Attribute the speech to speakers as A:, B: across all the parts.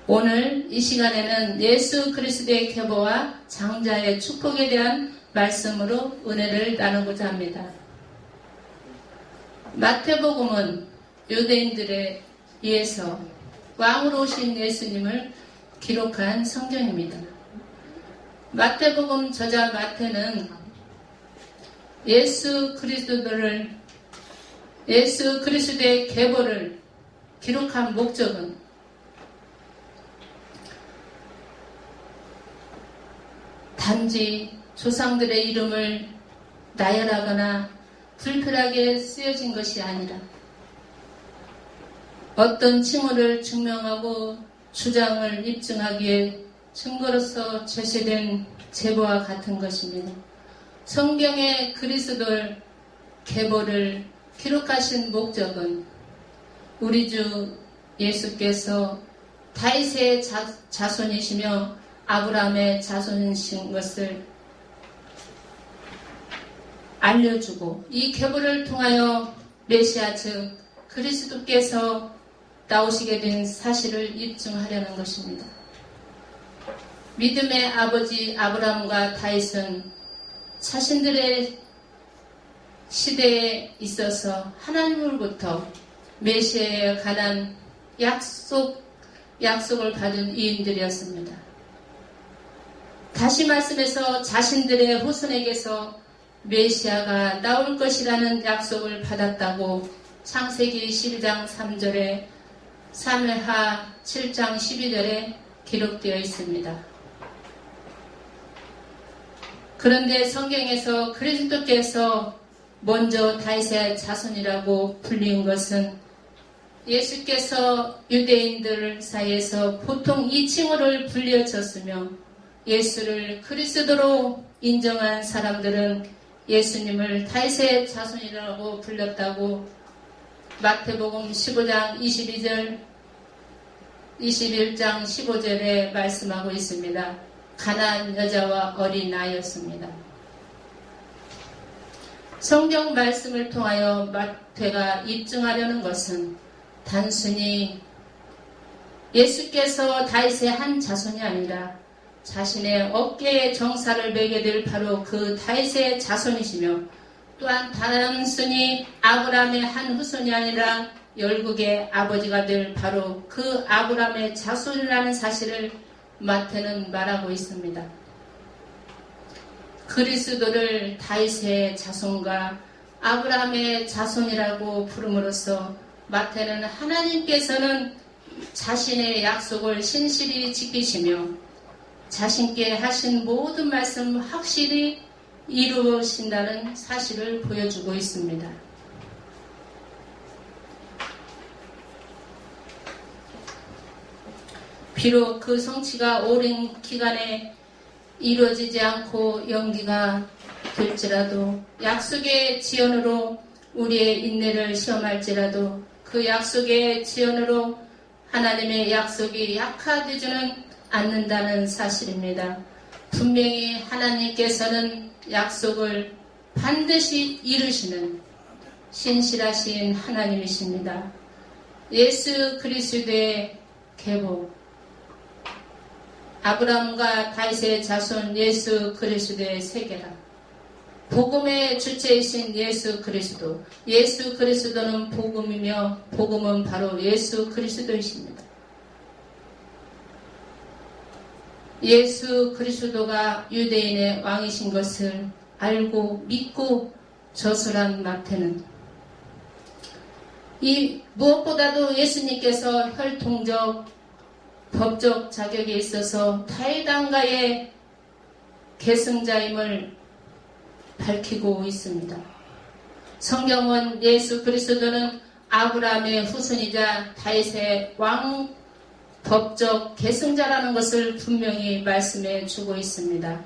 A: 오늘 이 시간에는 예수 그리스도의 계보와 장자의 축복에 대한 말씀으로 은혜를 나누고자 합니다. 마태복음은 유대인들에 의해서 왕으로 오신 예수님을 기록한 성경입니다. 마태복음 저자 마태는 예수 그리스도의 계보를 기록한 목적은 단지 조상들의 이름을 나열하거나 불필요하게 쓰여진 것이 아니라 어떤 칭호를 증명하고 주장을 입증하기에 증거로서 제시된 제보와 같은 것입니다. 성경의 그리스도의 계보를 기록하신 목적은 우리 주 예수께서 다윗의 자손이시며 아브라함의 자손이신 것을 알려주고 이 계보를 통하여 메시아 즉 그리스도께서 나오시게 된 사실을 입증하려는 것입니다. 믿음의 아버지 아브라함과 다윗은 자신들의 시대에 있어서 하나님으로부터 메시아에 관한 약속을 받은 이인들이었습니다. 다시 말씀해서 자신들의 후손에게서 메시아가 나올 것이라는 약속을 받았다고 창세기 12장 3절에 사무엘하 7장 12절에 기록되어 있습니다. 그런데 성경에서 그리스도께서 먼저 다윗의 자손이라고 불린 것은 예수께서 유대인들 사이에서 보통 이 칭호를 불려졌으며 예수를 그리스도로 인정한 사람들은 예수님을 다윗의 자손이라고 불렸다고 마태복음 15장 22절 21장 15절에 말씀하고 있습니다. 가나안 여자와 어린아이였습니다. 성경 말씀을 통하여 마태가 입증하려는 것은 단순히 예수께서 다윗의 한 자손이 아니라 자신의 어깨에 정사를 매게 될 바로 그 다윗의 자손이시며 또한 단순히 아브라함의 한 후손이 아니라 열국의 아버지가 될 바로 그 아브라함의 자손이라는 사실을 마태는 말하고 있습니다. 그리스도를 다윗의 자손과 아브라함의 자손이라고 부름으로써 마태는 하나님께서는 자신의 약속을 신실히 지키시며 자신께 하신 모든 말씀 확실히 이루신다는 사실을 보여주고 있습니다. 비록 그 성취가 오랜 기간에 이루어지지 않고 연기가 될지라도 약속의 지연으로 우리의 인내를 시험할지라도 그 약속의 지연으로 하나님의 약속이 약화되지는 않는다는 사실입니다. 분명히 하나님께서는 약속을 반드시 이루시는 신실하신 하나님이십니다. 예수 그리스도의 계보, 아브라함과 다윗의 자손 예수 그리스도의 세계라. 복음의 주체이신 예수 그리스도는 복음이며 복음은 바로 예수 그리스도이십니다. 예수 그리스도가 유대인의 왕이신 것을 알고 믿고 저술한 마태는 이 무엇보다도 예수님께서 혈통적 법적 자격에 있어서 다윗 왕가의 계승자임을 밝히고 있습니다. 성경은 예수 그리스도는 아브라함의 후손이자 다윗의 왕 법적 계승자라는 것을 분명히 말씀해 주고 있습니다.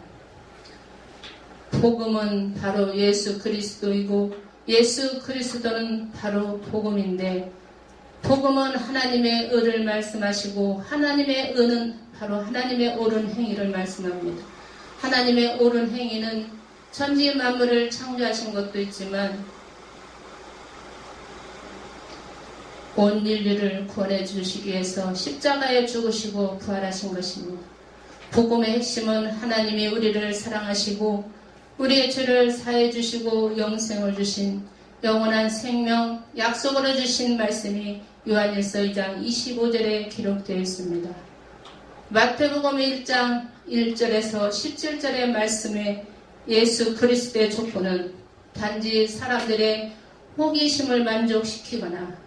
A: 복음은 바로 예수 그리스도이고 예수 그리스도는 바로 복음인데 복음은 하나님의 의를 말씀하시고 하나님의 의는 바로 하나님의 옳은 행위를 말씀합니다. 하나님의 옳은 행위는 천지 만물을 창조하신 것도 있지만 온 인류를 구원해 주시기 위해서 십자가에 죽으시고 부활하신 것입니다. 복음의 핵심은 하나님이 우리를 사랑하시고 우리의 죄를 사해 주시고 영생을 주신 영원한 생명 약속으로 주신 말씀이 요한일서 2장 25절에 기록되어 있습니다. 마태복음 1장 1절에서 17절의 말씀에 예수 그리스도의 족보는 단지 사람들의 호기심을 만족시키거나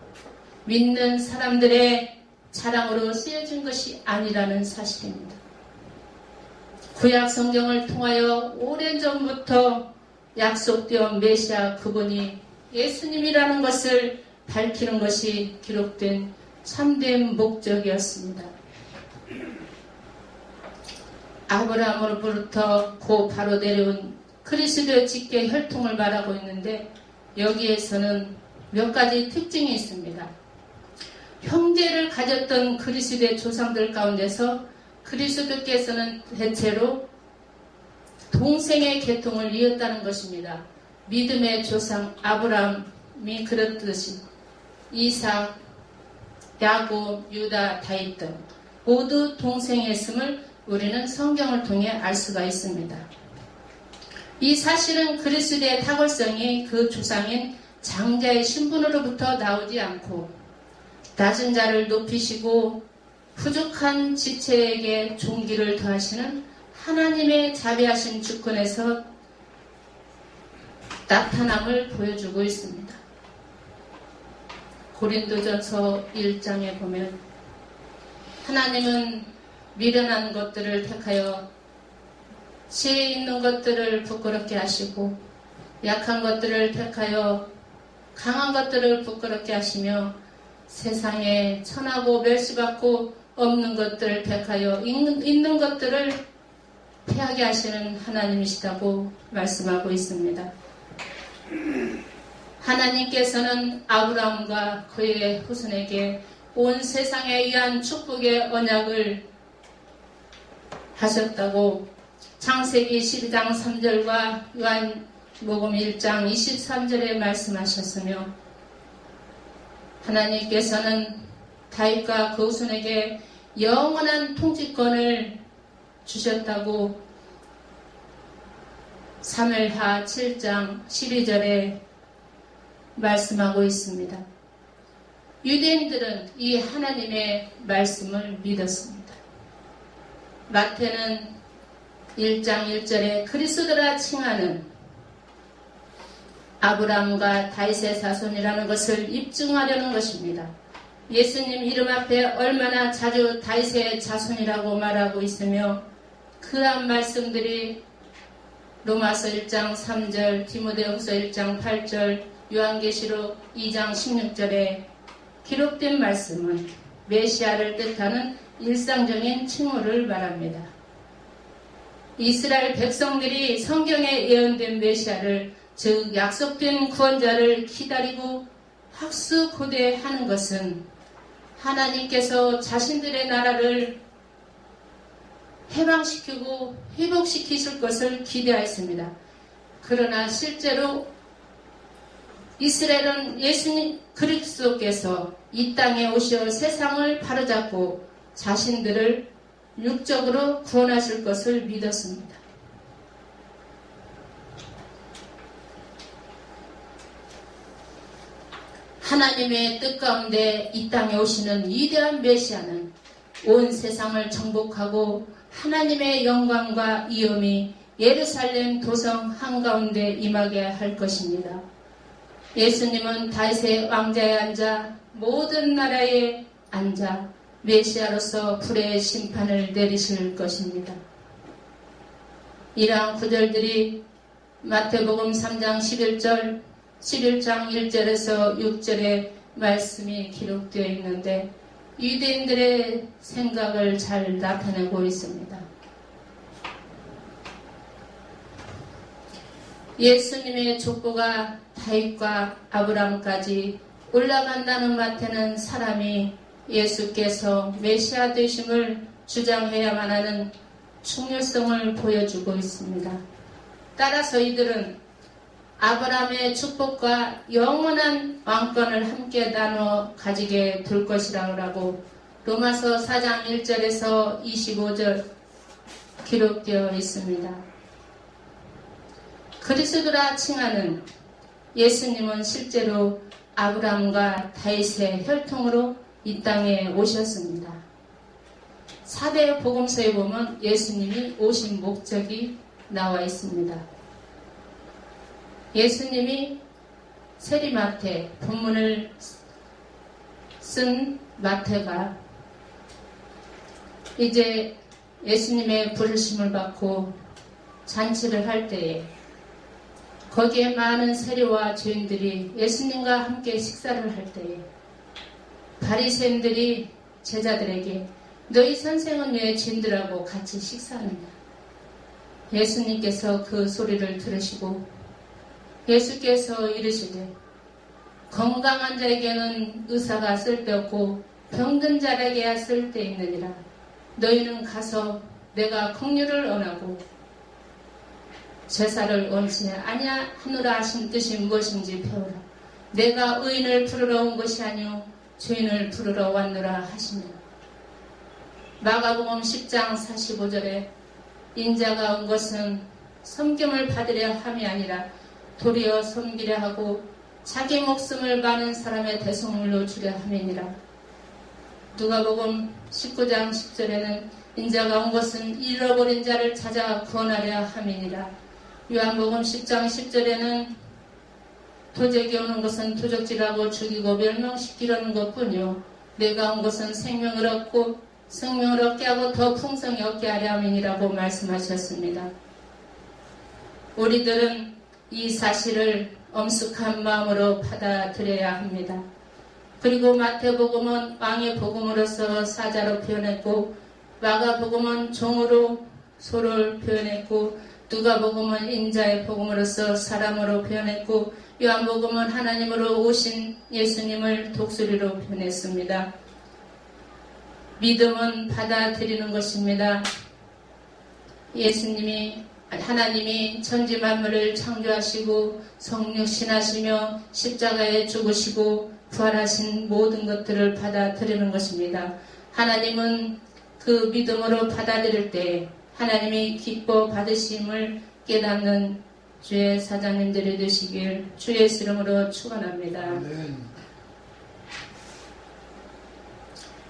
A: 믿는 사람들의 자랑으로 쓰여진 것이 아니라는 사실입니다. 구약 성경을 통하여 오래전부터 약속되어 메시아 그분이 예수님이라는 것을 밝히는 것이 기록된 참된 목적이었습니다. 아브라함으로부터 고 바로 내려온 그리스도의 직계 혈통을 말하고 있는데 여기에서는 몇 가지 특징이 있습니다. 형제를 가졌던 그리스도의 조상들 가운데서 그리스도께서는 대체로 동생의 계통을 이었다는 것입니다. 믿음의 조상 아브라함이 그렇듯이 이삭, 야곱, 유다, 다윗 등 모두 동생이었음을 우리는 성경을 통해 알 수가 있습니다. 이 사실은 그리스도의 탁월성이 그 조상인 장자의 신분으로부터 나오지 않고 낮은 자를 높이시고 부족한 지체에게 존귀를 더하시는 하나님의 자비하신 주권에서 나타남을 보여주고 있습니다. 고린도전서 1장에 보면 하나님은 미련한 것들을 택하여 지혜 있는 것들을 부끄럽게 하시고 약한 것들을 택하여 강한 것들을 부끄럽게 하시며 세상에 천하고 멸시받고 없는 것들을 택하여 있는 것들을 패하게 하시는 하나님이시다고 말씀하고 있습니다. 하나님께서는 아브라함과 그의 후손에게 온 세상에 의한 축복의 언약을 하셨다고 창세기 12장 3절과 요한복음 1장 23절에 말씀하셨으며 하나님께서는 다윗과 그 후손에게 영원한 통치권을 주셨다고 사무엘하 7장 12절에 말씀하고 있습니다. 유대인들은 이 하나님의 말씀을 믿었습니다. 마태는 1장 1절에 그리스도라 칭하는 아브라함과 다윗의 자손이라는 것을 입증하려는 것입니다. 예수님 이름 앞에 얼마나 자주 다윗의 자손이라고 말하고 있으며 그러한 말씀들이 로마서 1장 3절, 디모데후서 1장 8절, 요한계시록 2장 16절에 기록된 말씀은 메시아를 뜻하는 일상적인 칭호를 말합니다. 이스라엘 백성들이 성경에 예언된 메시아를 즉 약속된 구원자를 기다리고 학수고대하는 것은 하나님께서 자신들의 나라를 해방시키고 회복시키실 것을 기대하였습니다. 그러나 실제로 이스라엘은 예수님 그리스도께서 이 땅에 오시어 세상을 바로잡고 자신들을 육적으로 구원하실 것을 믿었습니다. 하나님의 뜻 가운데 이 땅에 오시는 위대한 메시아는 온 세상을 정복하고 하나님의 영광과 위엄이 예루살렘 도성 한가운데 임하게 할 것입니다. 예수님은 다윗의 왕자에 앉아 모든 나라에 앉아 메시아로서 불의 심판을 내리실 것입니다. 이러한 구절들이 마태복음 3장 11절, 11장 1절에서 6절의 말씀이 기록되어 있는데 유대인들의 생각을 잘 나타내고 있습니다. 예수님의 족보가 다윗과 아브라함까지 올라간다는 마태는 사람이 예수께서 메시아 되심을 주장해야만 하는 중요성을 보여주고 있습니다. 따라서 이들은 아브라함의 축복과 영원한 왕권을 함께 나눠 가지게 될 것이라고 로마서 4장 1절에서 25절 기록되어 있습니다. 그리스도라 칭하는 예수님은 실제로 아브라함과 다윗의 혈통으로 이 땅에 오셨습니다. 4대 복음서에 보면 예수님이 오신 목적이 나와 있습니다. 예수님이 세리마태, 본문을 쓴 마태가 이제 예수님의 부르심을 받고 잔치를 할 때에 거기에 많은 세리와 죄인들이 예수님과 함께 식사를 할 때에 바리새인들이 제자들에게 너희 선생은 왜 죄인들하고 같이 식사하느냐? 예수님께서 그 소리를 들으시고 예수께서 이르시되 건강한 자에게는 의사가 쓸데없고 병든 자에게야 쓸데있느니라. 너희는 가서 내가 긍휼을 원하고 제사를 원치 아니하노라 하신 뜻이 무엇인지 배우라. 내가 의인을 부르러 온 것이 아니오 죄인을 부르러 왔노라 하시며 마가복음 10장 45절에 인자가 온 것은 섬김을 받으려 함이 아니라 도리어 섬기려 하고 자기 목숨을 많은 사람의 대속물로 주려 함이니라. 누가복음 19장 10절에는 인자가 온 것은 잃어버린 자를 찾아 구원하려 함이니라. 요한복음 10장 10절에는 도적이 오는 것은 도적질하고 죽이고 멸망시키려는 것뿐이요 내가 온 것은 생명을 얻고 생명을 얻게 하고 더 풍성히 얻게 하려 함이니라고 말씀하셨습니다. 우리들은 이 사실을 엄숙한 마음으로 받아들여야 합니다. 그리고 마태복음은 왕의 복음으로서 사자로 표현했고 마가복음은 종으로 소를 표현했고 누가복음은 인자의 복음으로서 사람으로 표현했고 요한복음은 하나님으로 오신 예수님을 독수리로 표현했습니다. 믿음은 받아들이는 것입니다. 하나님이 천지 만물을 창조하시고 성육신하시며 십자가에 죽으시고 부활하신 모든 것들을 받아들이는 것입니다. 하나님은 그 믿음으로 받아들일 때 하나님이 기뻐 받으심을 깨닫는 주의 사장님들이 되시길 주 예수 이름으로 축원합니다.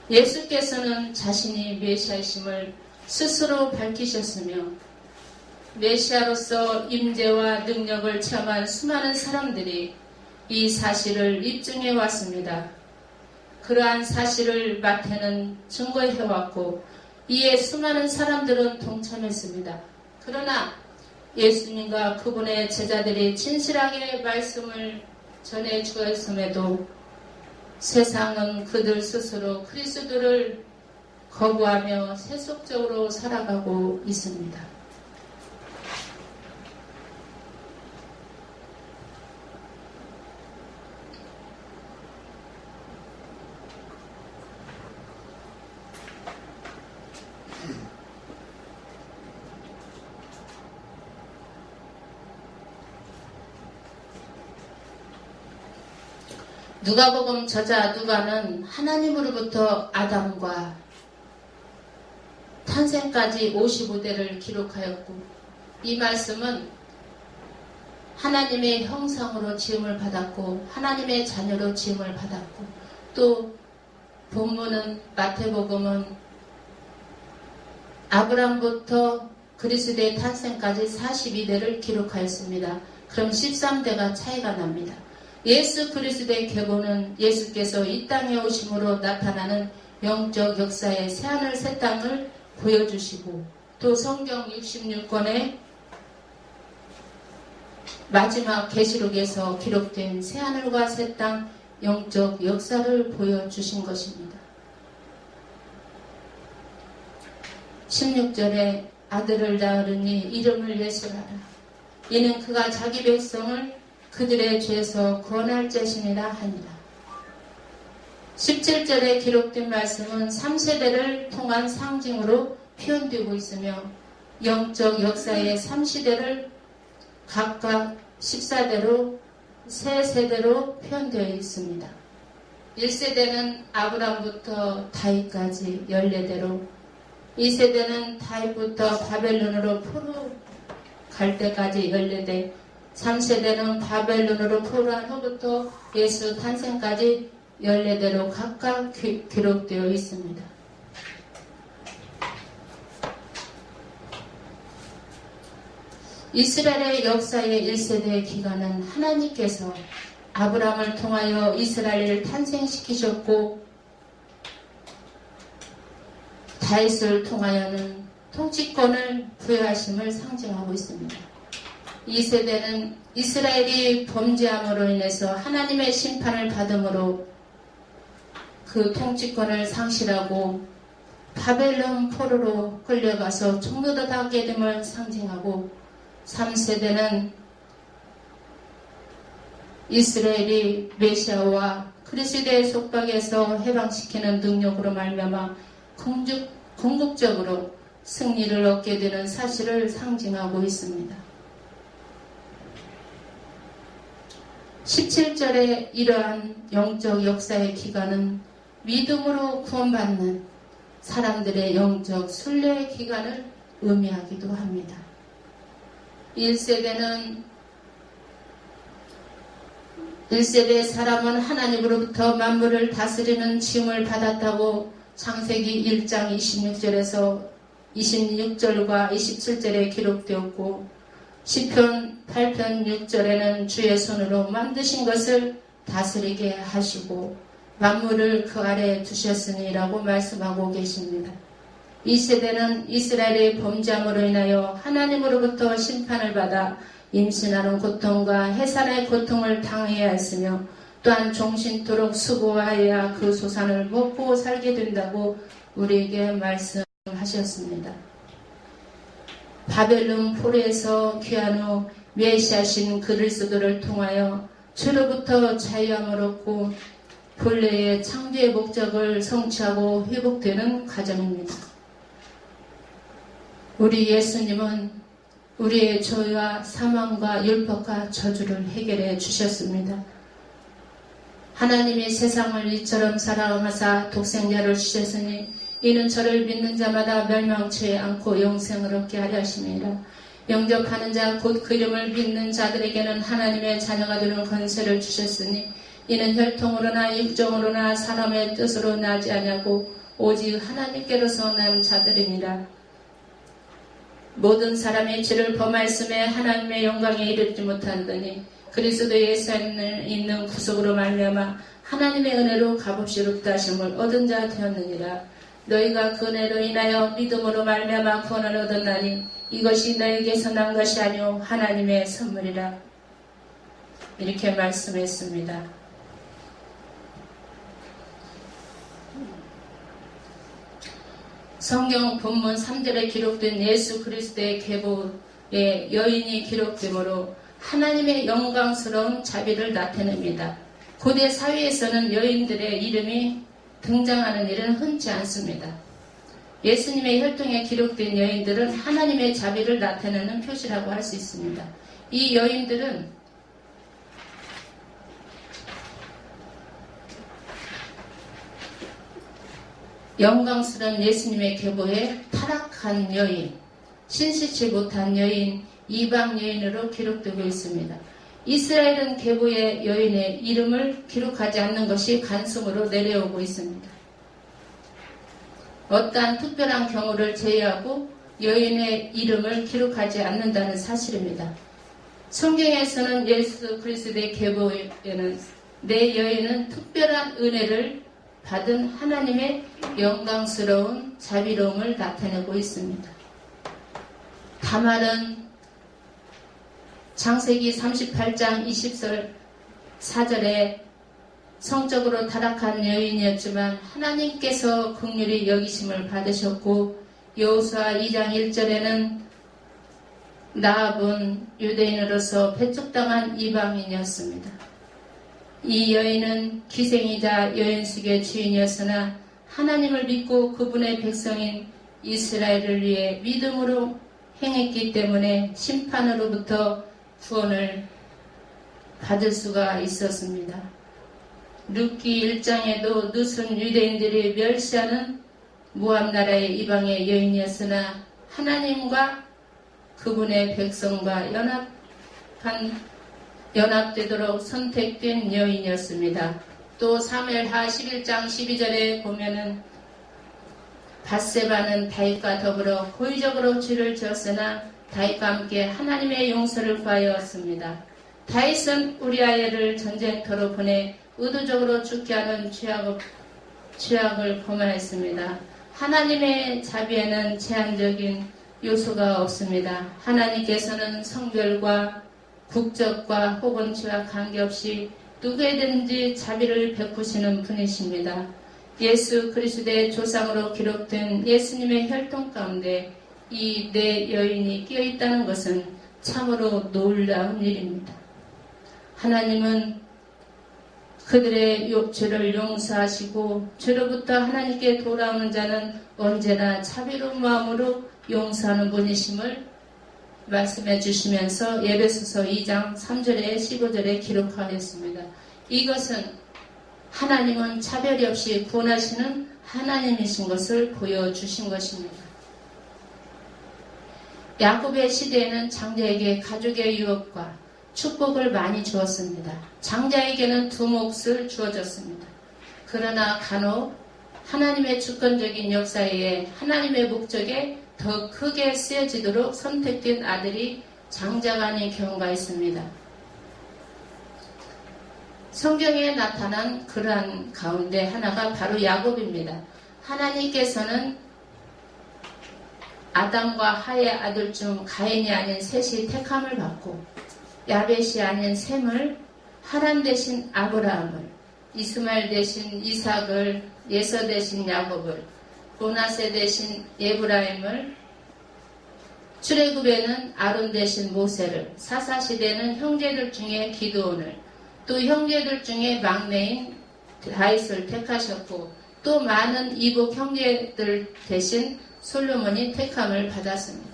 A: 예수께서는 자신이 메시아이심을 스스로 밝히셨으며 메시아로서 임재와 능력을 체험한 수많은 사람들이 이 사실을 입증해 왔습니다. 그러한 사실을 마태는 증거해왔고 이에 수많은 사람들은 동참했습니다. 그러나 예수님과 그분의 제자들이 진실하게 말씀을 전해 주었음에도 세상은 그들 스스로 그리스도를 거부하며 세속적으로 살아가고 있습니다. 누가복음 저자 누가는 하나님으로부터 아담과 탄생까지 55대를 기록하였고 이 말씀은 하나님의 형상으로 지음을 받았고 하나님의 자녀로 지음을 받았고 또 본문은 마태복음은 아브람부터 그리스도의 탄생까지 42대를 기록하였습니다. 그럼 13대가 차이가 납니다. 예수 그리스도의 계보는 예수께서 이 땅에 오심으로 나타나는 영적 역사의 새하늘 새 땅을 보여주시고 또 성경 66권의 마지막 계시록에서 기록된 새하늘과 새 땅 영적 역사를 보여주신 것입니다. 16절에 아들을 낳으리니 이름을 예수라라. 이는 그가 자기 백성을 그들의 죄에서 구원할 자신이라 하니라. 17절에 기록된 말씀은 3세대를 통한 상징으로 표현되고 있으며 영적 역사의 3시대를 각각 14대로 세 세대로 표현되어 있습니다. 1세대는 아브람부터 다윗까지 14대로, 2세대는 다윗부터 바벨론으로 포로 갈 때까지 14대, 3세대는 바벨론으로 포로한 후부터 예수 탄생까지 14대로 각각 기록되어 있습니다. 이스라엘의 역사의 1세대의 기간은 하나님께서 아브라함을 통하여 이스라엘을 탄생시키셨고, 다윗을 통하여는 통치권을 부여하심을 상징하고 있습니다. 2세대는 이스라엘이 범죄함으로 인해서 하나님의 심판을 받음으로 그 통치권을 상실하고 바벨론 포로로 끌려가서 종노릇하게 됨을 상징하고, 3세대는 이스라엘이 메시아와 그리스도의 속박에서 해방시키는 능력으로 말미암아 궁극적으로 승리를 얻게 되는 사실을 상징하고 있습니다. 17절의 이러한 영적 역사의 기간은 믿음으로 구원받는 사람들의 영적 순례의 기간을 의미하기도 합니다. 1세대 사람은 하나님으로부터 만물을 다스리는 지음을 받았다고 창세기 1장 26절에서 26절과 27절에 기록되었고, 시편 8편 6절에는 주의 손으로 만드신 것을 다스리게 하시고 만물을 그 아래에 두셨으니라고 말씀하고 계십니다. 이 세대는 이스라엘의 범죄함으로 인하여 하나님으로부터 심판을 받아 임신하는 고통과 해산의 고통을 당해야 했으며, 또한 종신토록 수고하여야 그 소산을 먹고 살게 된다고 우리에게 말씀하셨습니다. 바벨론 포로에서 귀한 후 메시아신 그리스도를 통하여 죄로부터 자유함을 얻고 본래의 창조의 목적을 성취하고 회복되는 과정입니다. 우리 예수님은 우리의 죄와 사망과 율법과 저주를 해결해 주셨습니다. 하나님이 세상을 이처럼 사랑하사 독생자를 주셨으니 이는 저를 믿는 자마다 멸망치 않고 영생을 얻게 하려 하심이라. 영접하는 자 곧 그 이름을 믿는 자들에게는 하나님의 자녀가 되는 권세를 주셨으니 이는 혈통으로나 육정으로나 사람의 뜻으로 나지 아니하고 오직 하나님께로서 난 자들이니라. 모든 사람이 죄를 범하였음에 하나님의 영광에 이르지 못하더니 그리스도 예수 안에 있는 구속으로 말미암아 하나님의 은혜로 값없이 롭다 하심을 얻은 자 되었느니라. 너희가 그 은혜로 인하여 믿음으로 말미암아 구원을 얻었나니 이것이 너희에게서 난 것이 아니오 하나님의 선물이라. 이렇게 말씀했습니다. 성경 본문 3절에 기록된 예수 그리스도의 계보에 여인이 기록되므로 하나님의 영광스러운 자비를 나타냅니다. 고대 사회에서는 여인들의 이름이 등장하는 일은 흔치 않습니다. 예수님의 혈통에 기록된 여인들은 하나님의 자비를 나타내는 표시라고 할 수 있습니다. 이 여인들은 영광스러운 예수님의 계보에 타락한 여인, 신실치 못한 여인, 이방 여인으로 기록되고 있습니다. 이스라엘은 계보의 여인의 이름을 기록하지 않는 것이 간송으로 내려오고 있습니다. 어떠한 특별한 경우를 제외하고 여인의 이름을 기록하지 않는다는 사실입니다. 성경에서는 예수 그리스도의 계보에는 내 여인은 특별한 은혜를 받은 하나님의 영광스러운 자비로움을 나타내고 있습니다. 다말은 창세기 38장 20절 4절에 성적으로 타락한 여인이었지만 하나님께서 긍휼히 여기심을 받으셨고, 여호수아 2장 1절에는 라합은 유대인으로서 배척당한 이방인이었습니다. 이 여인은 기생이자 여인숙의 주인이었으나 하나님을 믿고 그분의 백성인 이스라엘을 위해 믿음으로 행했기 때문에 심판으로부터 구원을 받을 수가 있었습니다. 룻기 1장에도 룻은 유대인들이 멸시하는 모압 나라의 이방의 여인이었으나 하나님과 그분의 백성과 연합되도록 선택된 여인이었습니다. 또 사무엘하 11장 12절에 보면은 밧세바는 다윗과 더불어 고의적으로 죄를 지었으나 다윗과 함께 하나님의 용서를 구하였습니다. 다윗은 우리아야를 전쟁터로 보내 의도적으로 죽게 하는 죄악을 범하였습니다. 하나님의 자비에는 제한적인 요소가 없습니다. 하나님께서는 성별과 국적과 혹은 죄와 관계없이 누구에든지 자비를 베푸시는 분이십니다. 예수 그리스도의 조상으로 기록된 예수님의 혈통 가운데 이 네 여인이 끼어있다는 것은 참으로 놀라운 일입니다. 하나님은 그들의 죄를 용서하시고 죄로부터 하나님께 돌아오는 자는 언제나 자비로운 마음으로 용서하는 분이심을 말씀해 주시면서 에베소서 2장 3절에 15절에 기록하였습니다. 이것은 하나님은 차별이 없이 구원하시는 하나님이신 것을 보여주신 것입니다. 야곱의 시대에는 장자에게 가족의 유업과 축복을 많이 주었습니다. 장자에게는 두 몫을 주어졌습니다. 그러나 간혹 하나님의 주권적인 역사에 하나님의 목적에 더 크게 쓰여지도록 선택된 아들이 장자가 아닌 경우가 있습니다. 성경에 나타난 그러한 가운데 하나가 바로 야곱입니다. 하나님께서는 아담과 하의 아들 중 가인이 아닌 셋이 택함을 받고 야벳이 아닌 셈을, 하란 대신 아브라함을, 이스마엘 대신 이삭을, 예서 대신 야곱을, 고나세 대신 에브라임을, 출애굽에는 아론 대신 모세를, 사사시대는 형제들 중에 기드온을, 또 형제들 중에 막내인 다윗을 택하셨고 또 많은 이복 형제들 대신 솔로몬이 택함을 받았습니다.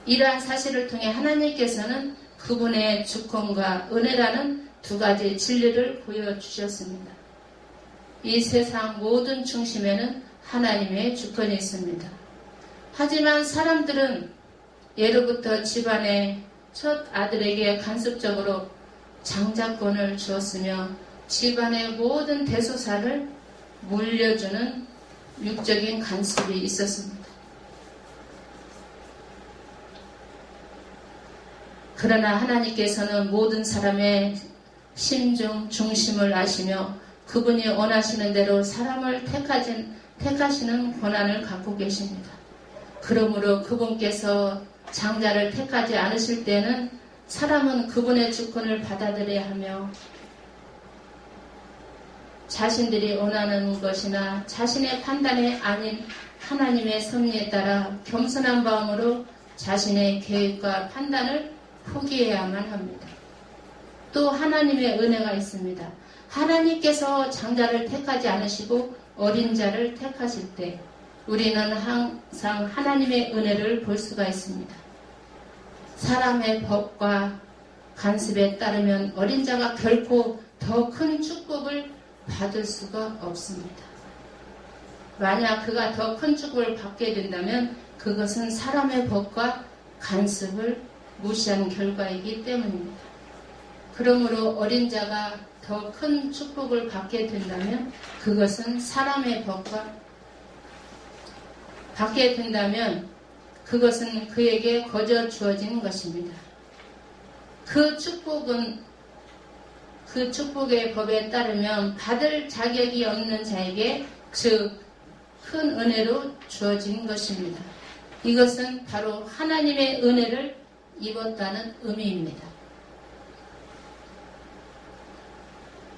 A: 이러한 사실을 통해 하나님께서는 그분의 주권과 은혜라는 두 가지 진리를 보여주셨습니다. 이 세상 모든 중심에는 하나님의 주권이 있습니다. 하지만 사람들은 예로부터 집안의 첫 아들에게 간섭적으로 장자권을 주었으며 집안의 모든 대소사를 물려주는 육적인 간섭이 있었습니다. 그러나 하나님께서는 모든 사람의 심중 중심을 아시며 그분이 원하시는 대로 사람을 택하시는 권한을 갖고 계십니다. 그러므로 그분께서 장자를 택하지 않으실 때는 사람은 그분의 주권을 받아들여야 하며 자신들이 원하는 것이나 자신의 판단이 아닌 하나님의 섭리에 따라 겸손한 마음으로 자신의 계획과 판단을 포기해야만 합니다. 또 하나님의 은혜가 있습니다. 하나님께서 장자를 택하지 않으시고 어린 자를 택하실 때 우리는 항상 하나님의 은혜를 볼 수가 있습니다. 사람의 법과 간섭에 따르면 어린 자가 결코 더 큰 축복을 받을 수가 없습니다. 만약 그가 더 큰 축복을 받게 된다면 그것은 사람의 법과 간섭을 무시한 결과이기 때문입니다. 그러므로 어린 자가 더 큰 축복을 받게 된다면 그것은 사람의 법과 받게 된다면 그것은 그에게 거저 주어진 것입니다. 그 축복의 법에 따르면 받을 자격이 없는 자에게 즉 큰 은혜로 주어진 것입니다. 이것은 바로 하나님의 은혜를 입었다는 의미입니다.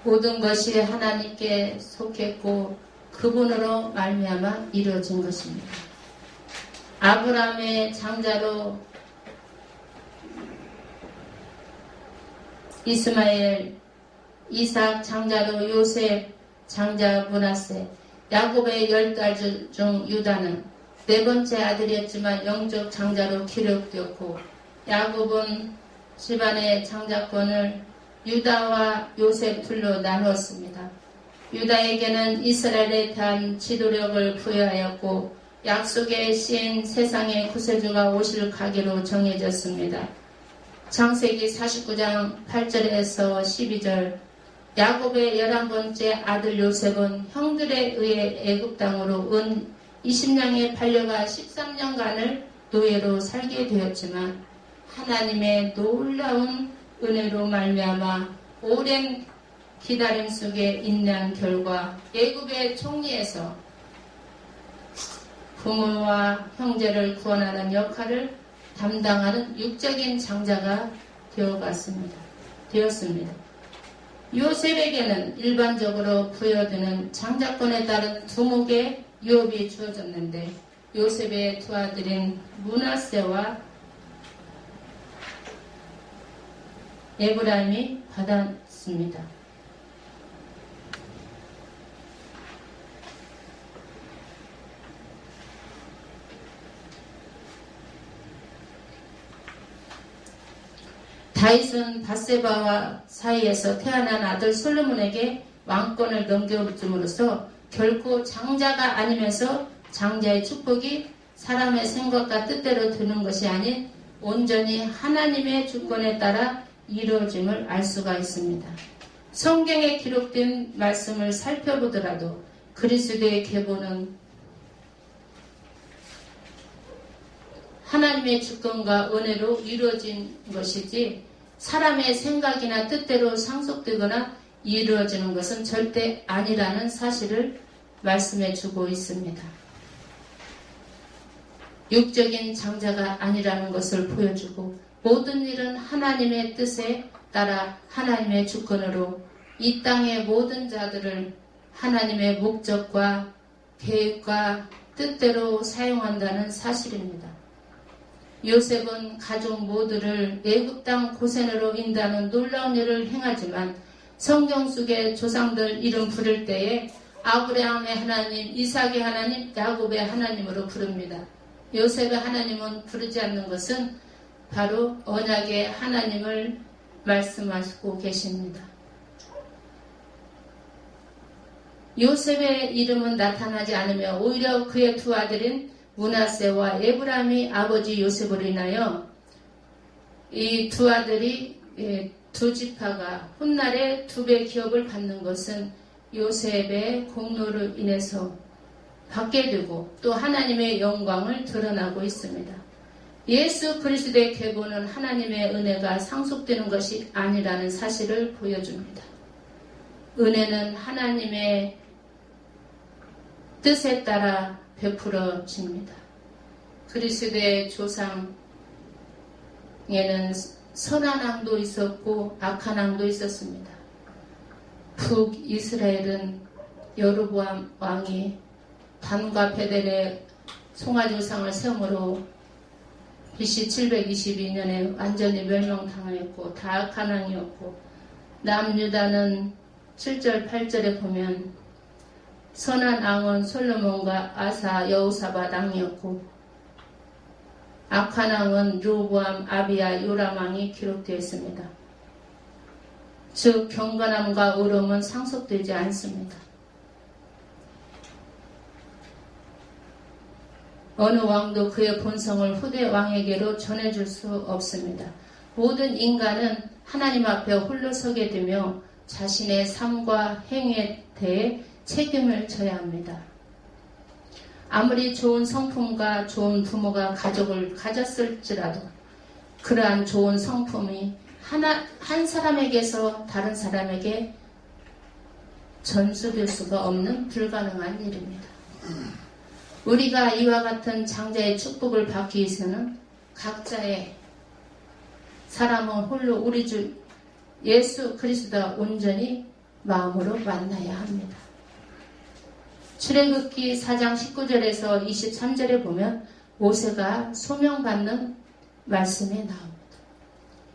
A: 모든 것이 하나님께 속했고 그분으로 말미암아 이루어진 것입니다. 아브라함의 장자로 이스마엘, 이삭 장자로 요셉, 장자 므낫세, 야곱의 10딸 중 유다는 네 번째 아들이었지만 영적 장자로 기록되었고 야곱은 집안의 장자권을 유다와 요셉 둘로 나누었습니다. 유다에게는 이스라엘에 대한 지도력을 부여하였고 약속의 신 세상의 구세주가 오실 가기로 정해졌습니다. 창세기 49장 8절에서 12절 야곱의 11번째 아들 요셉은 형들에 의해 애굽 땅으로 은 20냥에 팔려가 13년간을 노예로 살게 되었지만 하나님의 놀라운 은혜로 말미암아 오랜 기다림 속에 인내한 결과 애굽의 총리에서 부모와 형제를 구원하는 역할을 담당하는 육적인 장자가 되었습니다. 요셉에게는 일반적으로 부여되는 장자권에 따른 두목의 유업이 주어졌는데 요셉의 두 아들인 므낫세와 에브라임이 받았습니다. 다윗은 밧세바와 사이에서 태어난 아들 솔로몬에게 왕권을 넘겨줌으로써 결코 장자가 아니면서 장자의 축복이 사람의 생각과 뜻대로 되는 것이 아닌 온전히 하나님의 주권에 따라 이루어짐을 알 수가 있습니다. 성경에 기록된 말씀을 살펴보더라도 그리스도의 계보는 하나님의 주권과 은혜로 이루어진 것이지 사람의 생각이나 뜻대로 상속되거나 이루어지는 것은 절대 아니라는 사실을 말씀해 주고 있습니다. 육적인 장자가 아니라는 것을 보여주고 모든 일은 하나님의 뜻에 따라 하나님의 주권으로 이 땅의 모든 자들을 하나님의 목적과 계획과 뜻대로 사용한다는 사실입니다. 요셉은 가족 모두를 애굽 땅 고센으로 인도하는 놀라운 일을 행하지만 성경 속의 조상들 이름 부를 때에 아브라함의 하나님, 이삭의 하나님, 야곱의 하나님으로 부릅니다. 요셉의 하나님은 부르지 않는 것은 바로 언약의 하나님을 말씀하시고 계십니다. 요셉의 이름은 나타나지 않으며 오히려 그의 두 아들인 므낫세와 에브라임이 아버지 요셉으로 인하여 이 두 아들이 두 지파가 훗날에 두 배 기업을 받는 것은 요셉의 공로로 인해서 받게 되고 또 하나님의 영광을 드러나고 있습니다. 예수 그리스도의 계보는 하나님의 은혜가 상속되는 것이 아니라는 사실을 보여줍니다. 은혜는 하나님의 뜻에 따라 베풀어집니다. 그리스도의 조상에는 선한 왕도 있었고 악한 왕도 있었습니다. 북이스라엘은 여로보암 왕이 단과 베델의 송아조상을 세움으로 BC 722년에 완전히 멸망당하였고 다 악한 왕이었고 남유다는 7절 8절에 보면 선한 왕은 솔로몬과 아사 여호사밧 왕이었고 악한 왕은 르호보암 아비야 요람 왕이 기록되어 있습니다. 즉 경건함과 의로움은 상속되지 않습니다. 어느 왕도 그의 본성을 후대 왕에게로 전해줄 수 없습니다. 모든 인간은 하나님 앞에 홀로 서게 되며 자신의 삶과 행위에 대해 책임을 져야 합니다. 아무리 좋은 성품과 좋은 부모가 가족을 가졌을지라도 그러한 좋은 성품이 한 사람에게서 다른 사람에게 전수될 수가 없는 불가능한 일입니다. 우리가 이와 같은 장자의 축복을 받기 위해서는 각자의 사람은 홀로 우리 주 예수 그리스도와 온전히 마음으로 만나야 합니다. 출애굽기 4장 19절에서 23절에 보면 모세가 소명받는 말씀이 나옵니다.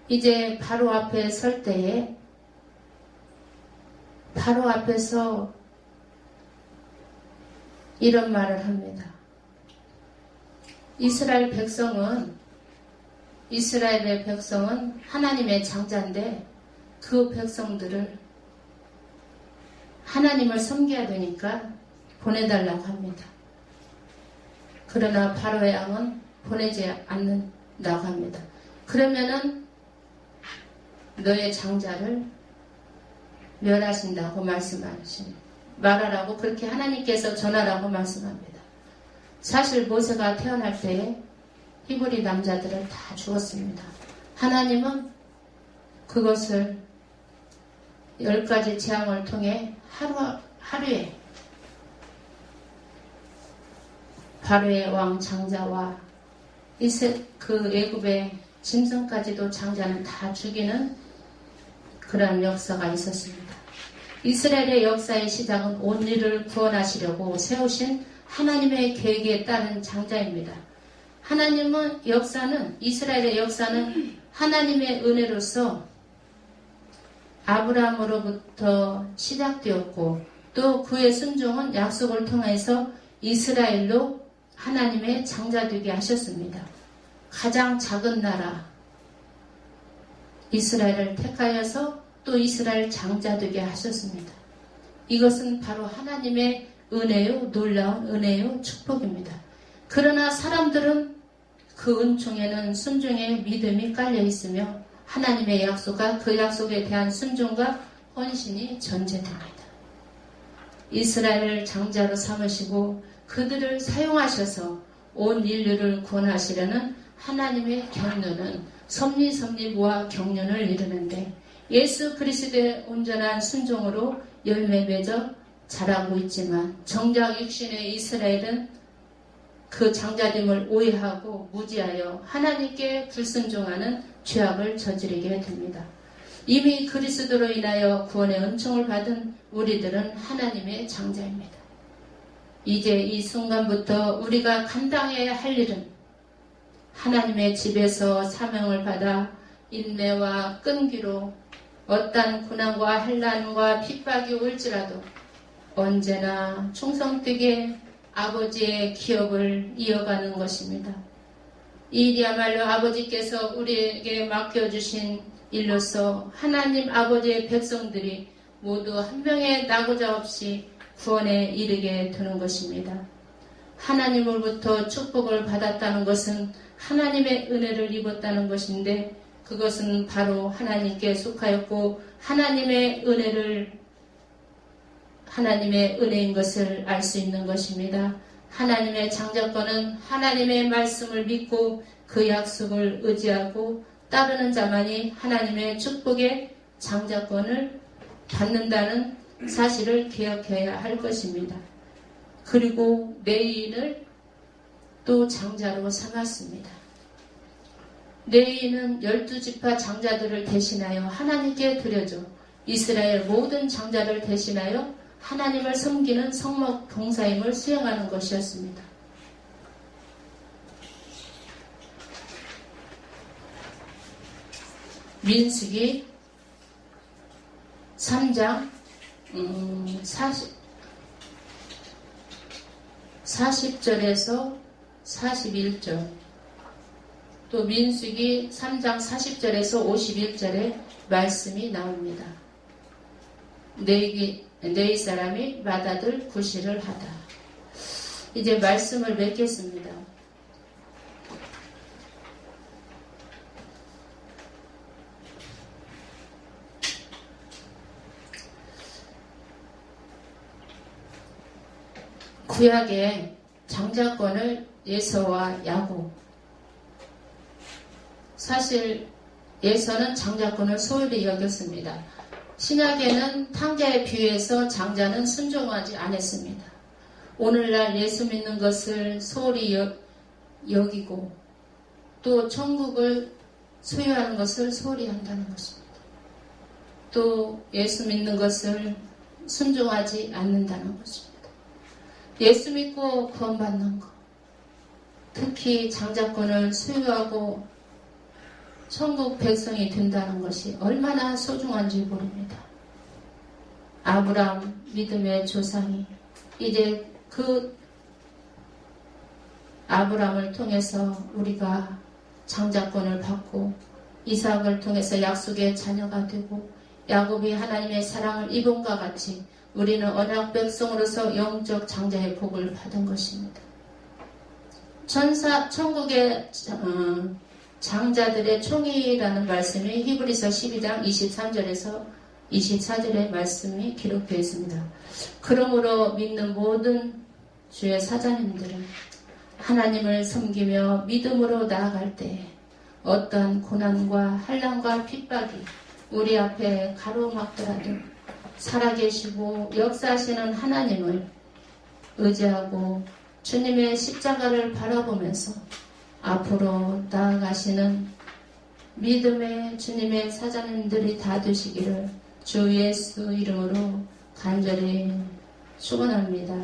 A: 이제 바로 앞에 설 때에 바로 앞에서 이런 말을 합니다. 이스라엘의 백성은 하나님의 장자인데 그 백성들을 하나님을 섬겨야 되니까 보내달라고 합니다. 그러나 바로의 왕은 보내지 않는다고 합니다. 그러면은 너의 장자를 멸하신다고 말하라고 그렇게 하나님께서 전하라고 말씀합니다. 사실 모세가 태어날 때에 히브리 남자들을 다 죽었습니다. 하나님은 그것을 10가지 재앙을 통해 하루에 바로의 왕 장자와 그 애굽의 짐승까지도 장자는 다 죽이는 그런 역사가 있었습니다. 이스라엘의 역사의 시작은 온 일을 구원하시려고 세우신 하나님의 계획에 따른 장자입니다. 이스라엘의 역사는 하나님의 은혜로서 아브라함으로부터 시작되었고 또 그의 순종은 약속을 통해서 이스라엘로 하나님의 장자되게 하셨습니다. 가장 작은 나라 이스라엘을 택하여서 또 이스라엘 장자되게 하셨습니다. 이것은 바로 하나님의 은혜요, 놀라운 은혜요, 축복입니다. 그러나 사람들은 그 은총에는 순종의 믿음이 깔려 있으며 하나님의 약속과 그 약속에 대한 순종과 헌신이 전제됩니다. 이스라엘을 장자로 삼으시고 그들을 사용하셔서 온 인류를 구원하시려는 하나님의 경륜은 섭리와 경륜을 이루는데 예수 그리스도의 온전한 순종으로 열매 맺어 자라고 있지만 정작 육신의 이스라엘은 그 장자됨을 오해하고 무지하여 하나님께 불순종하는 죄악을 저지르게 됩니다. 이미 그리스도로 인하여 구원의 은총을 받은 우리들은 하나님의 장자입니다. 이제 이 순간부터 우리가 감당해야 할 일은 하나님의 집에서 사명을 받아 인내와 끈기로 어떠한 고난과 환난과 핍박이 올지라도 언제나 충성되게 아버지의 기업을 이어가는 것입니다. 이 일이야말로 아버지께서 우리에게 맡겨주신 일로서 하나님 아버지의 백성들이 모두 한 명의 낙오자 없이 구원에 이르게 되는 것입니다. 하나님으로부터 축복을 받았다는 것은 하나님의 은혜를 입었다는 것인데 그것은 바로 하나님께 속하였고 하나님의 은혜인 것을 알 수 있는 것입니다. 하나님의 장자권은 하나님의 말씀을 믿고 그 약속을 의지하고 따르는 자만이 하나님의 축복의 장자권을 받는다는 사실을 기억해야 할 것입니다. 그리고 레위인을 또 장자로 삼았습니다. 레위인은 12지파 장자들을 대신하여 하나님께 드려줘 이스라엘 모든 장자를 대신하여 하나님을 섬기는 성목 봉사임을 수행하는 것이었습니다. 민수기 3장 40절에서 41절 또 민수기 3장 40절에서 51절에 말씀이 나옵니다. 너희 사람이 맏아들 구실을 하다. 이제 말씀을 맺겠습니다. 구약의 장자권을 예서와 야곱 사실 예서는 장자권을 소홀히 여겼습니다. 신약에는 탕자에 비유해서 장자는 순종하지 않았습니다. 오늘날 예수 믿는 것을 소홀히 여기고 또 천국을 소유하는 것을 소홀히 한다는 것입니다. 또 예수 믿는 것을 순종하지 않는다는 것입니다. 예수 믿고 구원받는 것, 특히 장자권을 소유하고 천국 백성이 된다는 것이 얼마나 소중한지 모릅니다. 아브라함 믿음의 조상이 이제 그 아브라함을 통해서 우리가 장자권을 받고 이삭을 통해서 약속의 자녀가 되고 야곱이 하나님의 사랑을 입음과 같이 우리는 언약 백성으로서 영적 장자의 복을 받은 것입니다. 천국의 장자들의 총이라는 말씀이 히브리서 12장 23절에서 24절의 말씀이 기록되어 있습니다. 그러므로 믿는 모든 주의 사자님들은 하나님을 섬기며 믿음으로 나아갈 때 어떠한 고난과 한란과 핍박이 우리 앞에 가로막더라도 살아계시고 역사하시는 하나님을 의지하고 주님의 십자가를 바라보면서 앞으로 나아가시는 믿음의 주님의 사자님들이 다 되시기를 주 예수 이름으로 간절히 축원합니다.